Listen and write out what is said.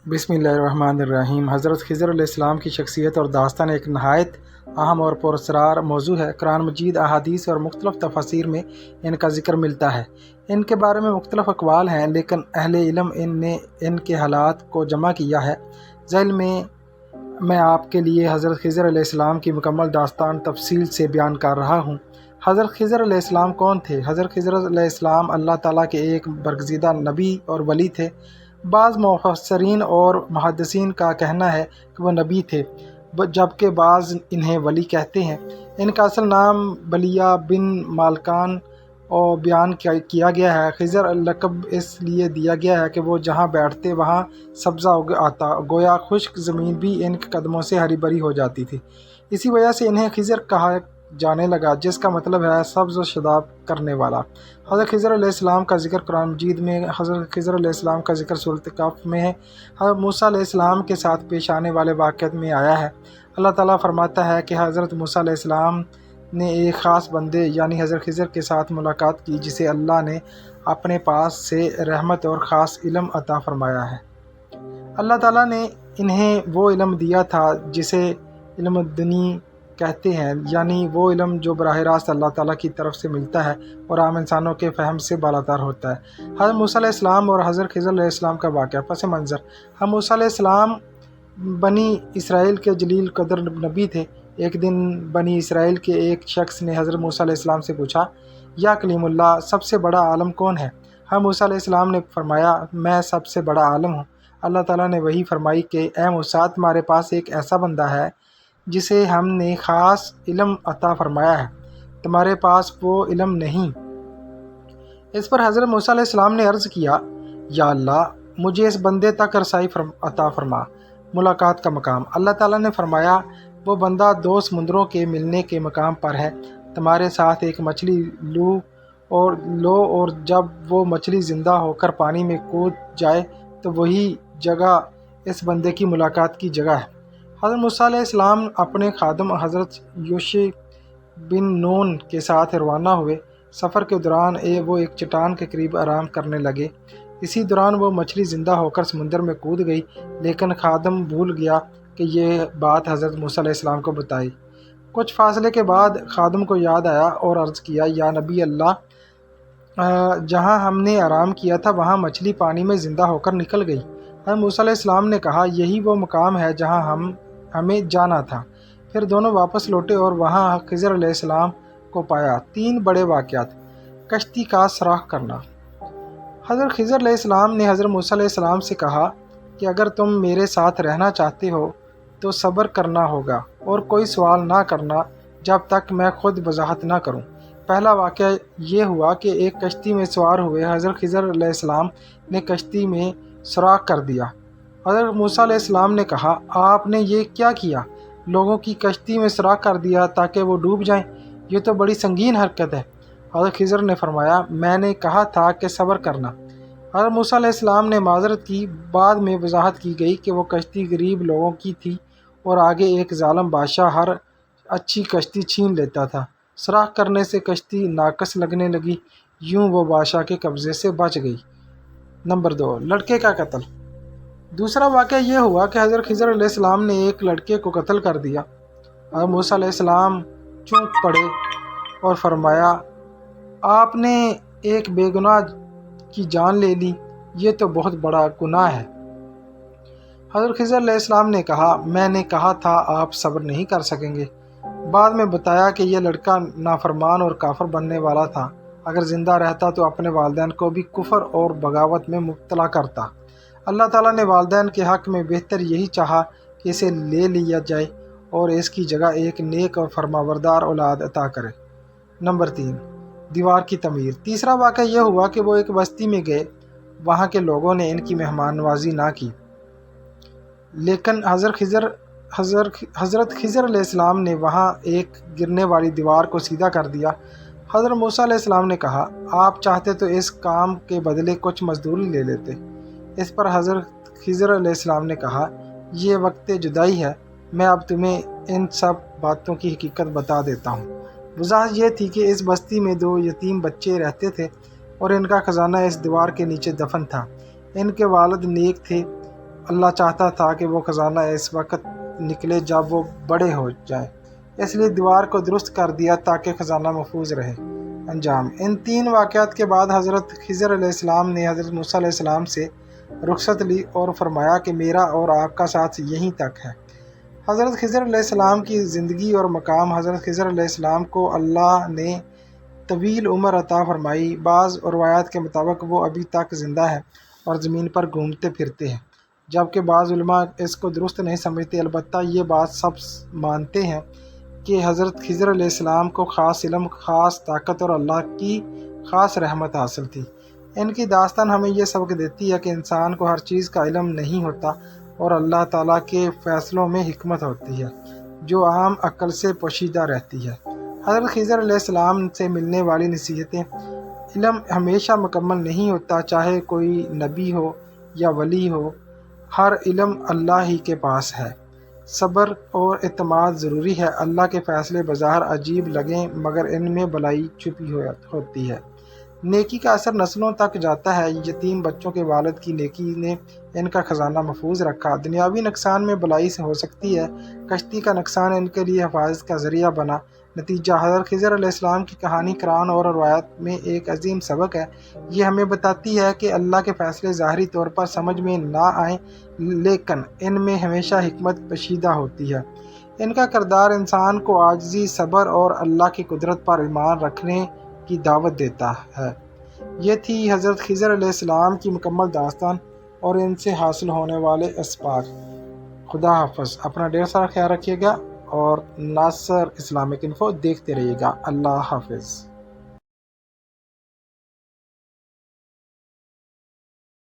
بسم اللہ الرحمن الرحیم۔ حضرت خضر علیہ السلام کی شخصیت اور داستان ایک نہایت اہم اور پراسرار موضوع ہے۔ قرآن مجید، احادیث اور مختلف تفاسیر میں ان کا ذکر ملتا ہے۔ ان کے بارے میں مختلف اقوال ہیں، لیکن اہل علم نے ان کے حالات کو جمع کیا ہے۔ ذیل میں آپ کے لیے حضرت خضر علیہ السلام کی مکمل داستان تفصیل سے بیان کر رہا ہوں۔ حضرت خضر علیہ السلام کون تھے؟ حضرت خضر علیہ السلام اللہ تعالیٰ کے ایک برگزیدہ نبی اور ولی تھے۔ بعض مفسرین اور محدثین کا کہنا ہے کہ وہ نبی تھے، جبکہ بعض انہیں ولی کہتے ہیں۔ ان کا اصل نام بلیہ بن مالکان بیان کیا گیا ہے۔ خضر لقب اس لیے دیا گیا ہے کہ وہ جہاں بیٹھتے وہاں سبزہ اگ آتا، گویا خشک زمین بھی ان کے قدموں سے ہری بھری ہو جاتی تھی۔ اسی وجہ سے انہیں خضر کہا جانے لگا، جس کا مطلب ہے سبز و شاداب کرنے والا۔ حضرت خضر علیہ السلام کا ذکر قرآن مجید میں حضرت خضر علیہ السلام کا ذکر سورۃ کہف میں ہے۔ حضرت موسیٰ علیہ السلام کے ساتھ پیش آنے والے واقعات میں آیا ہے۔ اللہ تعالیٰ فرماتا ہے کہ حضرت موسیٰ علیہ السلام نے ایک خاص بندے یعنی حضرت خضر کے ساتھ ملاقات کی، جسے اللہ نے اپنے پاس سے رحمت اور خاص علم عطا فرمایا ہے۔ اللہ تعالیٰ نے انہیں وہ علم دیا تھا جسے علم دنی کہتے ہیں، یعنی وہ علم جو براہ راست اللہ تعالیٰ کی طرف سے ملتا ہے اور عام انسانوں کے فہم سے بالاتر ہوتا ہے۔ حضرت موسیٰ علیہ السلام اور حضرت خضر علیہ السلام کا واقعہ۔ پس منظر: حضرت موسیٰ علیہ السلام بنی اسرائیل کے جلیل قدر نبی تھے۔ ایک دن بنی اسرائیل کے ایک شخص نے حضرت موسیٰ علیہ السلام سے پوچھا، یا کلیم اللہ، سب سے بڑا عالم کون ہے؟ حضرت موسیٰ علیہ السلام نے فرمایا، میں سب سے بڑا عالم ہوں۔ اللہ تعالیٰ نے وحی فرمائی کہ اے موسیٰ، تمہارے پاس ایک ایسا بندہ ہے جسے ہم نے خاص علم عطا فرمایا ہے، تمہارے پاس وہ علم نہیں۔ اس پر حضرت موسیٰ علیہ السلام نے عرض کیا، یا اللہ، مجھے اس بندے تک رسائی عطا فرما۔ ملاقات کا مقام۔ اللہ تعالیٰ نے فرمایا، وہ بندہ دو سمندروں کے ملنے کے مقام پر ہے، تمہارے ساتھ ایک مچھلی لو اور جب وہ مچھلی زندہ ہو کر پانی میں کود جائے تو وہی جگہ اس بندے کی ملاقات کی جگہ ہے۔ حضرت موسیٰ علیہ السلام اپنے خادم حضرت یوشع بن نون کے ساتھ روانہ ہوئے۔ سفر کے دوران وہ ایک چٹان کے قریب آرام کرنے لگے۔ اسی دوران وہ مچھلی زندہ ہو کر سمندر میں کود گئی، لیکن خادم بھول گیا کہ یہ بات حضرت موسیٰ علیہ السلام کو بتائی۔ کچھ فاصلے کے بعد خادم کو یاد آیا اور عرض کیا، یا نبی اللہ، جہاں ہم نے آرام کیا تھا وہاں مچھلی پانی میں زندہ ہو کر نکل گئی۔ حضرت موسیٰ علیہ السلام نے کہا، یہی وہ مقام ہے جہاں ہمیں جانا تھا۔ پھر دونوں واپس لوٹے اور وہاں خضر علیہ السلام کو پایا۔ 3 بڑے واقعات۔ کشتی کا سراغ کرنا۔ حضرت خضر علیہ السلام نے حضرت موسیٰ علیہ السلام سے کہا کہ اگر تم میرے ساتھ رہنا چاہتے ہو تو صبر کرنا ہوگا اور کوئی سوال نہ کرنا جب تک میں خود وضاحت نہ کروں۔ پہلا واقعہ یہ ہوا کہ ایک کشتی میں سوار ہوئے حضرت خضر علیہ السلام نے کشتی میں سراغ کر دیا۔ حضرت موسیٰ علیہ السلام نے کہا، آپ نے یہ کیا کیا؟ لوگوں کی کشتی میں سراغ کر دیا تاکہ وہ ڈوب جائیں، یہ تو بڑی سنگین حرکت ہے۔ حضرت خضر نے فرمایا، میں نے کہا تھا کہ صبر کرنا۔ حضرت موسیٰ علیہ السلام نے معذرت کی۔ بعد میں وضاحت کی گئی کہ وہ کشتی غریب لوگوں کی تھی اور آگے ایک ظالم بادشاہ ہر اچھی کشتی چھین لیتا تھا۔ سراغ کرنے سے کشتی ناقص لگنے لگی، یوں وہ بادشاہ کے قبضے سے بچ گئی۔ نمبر 2، لڑکے کا قتل۔ دوسرا واقعہ یہ ہوا کہ حضرت خضر علیہ السلام نے ایک لڑکے کو قتل کر دیا۔ حضرت موسیٰ علیہ السلام چونک پڑے اور فرمایا، آپ نے ایک بے گناہ کی جان لے لی، یہ تو بہت بڑا گناہ ہے۔ حضرت خضر علیہ السلام نے کہا، میں نے کہا تھا آپ صبر نہیں کر سکیں گے۔ بعد میں بتایا کہ یہ لڑکا نافرمان اور کافر بننے والا تھا، اگر زندہ رہتا تو اپنے والدین کو بھی کفر اور بغاوت میں مبتلا کرتا۔ اللہ تعالیٰ نے والدین کے حق میں بہتر یہی چاہا کہ اسے لے لیا جائے اور اس کی جگہ ایک نیک اور فرمانبردار اولاد عطا کرے۔ نمبر 3، دیوار کی تعمیر۔ تیسرا واقعہ یہ ہوا کہ وہ ایک بستی میں گئے، وہاں کے لوگوں نے ان کی مہمان نوازی نہ کی، لیکن حضرت خضر علیہ السلام نے وہاں ایک گرنے والی دیوار کو سیدھا کر دیا۔ حضرت موسیٰ علیہ السلام نے کہا، آپ چاہتے تو اس کام کے بدلے کچھ مزدوری لے لیتے۔ اس پر حضرت خضر علیہ السلام نے کہا، یہ وقت جدائی ہے، میں اب تمہیں ان سب باتوں کی حقیقت بتا دیتا ہوں۔ وضاحت یہ تھی کہ اس بستی میں 2 یتیم بچے رہتے تھے اور ان کا خزانہ اس دیوار کے نیچے دفن تھا۔ ان کے والد نیک تھے، اللہ چاہتا تھا کہ وہ خزانہ اس وقت نکلے جب وہ بڑے ہو جائیں، اس لیے دیوار کو درست کر دیا تاکہ خزانہ محفوظ رہے۔ انجام: ان 3 واقعات کے بعد حضرت خضر علیہ السلام نے حضرت موسیٰ علیہ السلام سے رخصت لی اور فرمایا کہ میرا اور آپ کا ساتھ یہیں تک ہے۔ حضرت خضر علیہ السلام کی زندگی اور مقام: حضرت خضر علیہ السلام کو اللہ نے طویل عمر عطا فرمائی۔ بعض روایات کے مطابق وہ ابھی تک زندہ ہے اور زمین پر گھومتے پھرتے ہیں، جبکہ بعض علماء اس کو درست نہیں سمجھتے۔ البتہ یہ بات سب مانتے ہیں کہ حضرت خضر علیہ السلام کو خاص علم، خاص طاقت اور اللہ کی خاص رحمت حاصل تھی۔ ان کی داستان ہمیں یہ سبق دیتی ہے کہ انسان کو ہر چیز کا علم نہیں ہوتا اور اللہ تعالیٰ کے فیصلوں میں حکمت ہوتی ہے جو عام عقل سے پوشیدہ رہتی ہے۔ حضرت خضر علیہ السلام سے ملنے والی نصیحتیں: علم ہمیشہ مکمل نہیں ہوتا، چاہے کوئی نبی ہو یا ولی ہو، ہر علم اللہ ہی کے پاس ہے۔ صبر اور اعتماد ضروری ہے۔ اللہ کے فیصلے بظاہر عجیب لگیں مگر ان میں بھلائی چھپی ہوتی ہے۔ نیکی کا اثر نسلوں تک جاتا ہے۔ یتیم بچوں کے والد کی نیکی نے ان کا خزانہ محفوظ رکھا۔ دنیاوی نقصان میں بھلائی سے ہو سکتی ہے، کشتی کا نقصان ان کے لیے حفاظت کا ذریعہ بنا۔ نتیجہ: حضرت خضر علیہ السلام کی کہانی قرآن اور روایات میں ایک عظیم سبق ہے۔ یہ ہمیں بتاتی ہے کہ اللہ کے فیصلے ظاہری طور پر سمجھ میں نہ آئیں لیکن ان میں ہمیشہ حکمت پوشیدہ ہوتی ہے۔ ان کا کردار انسان کو عاجزی، صبر اور اللہ کی قدرت پر ایمان رکھنے کی دعوت دیتا ہے۔ یہ تھی حضرت خضر علیہ السلام کی مکمل داستان اور ان سے حاصل ہونے والے اسباق۔ خدا حافظ۔ اپنا ڈھیر سارا خیال رکھیے گا اور ناصر اسلامک انفو دیکھتے رہیے گا۔ اللہ حافظ۔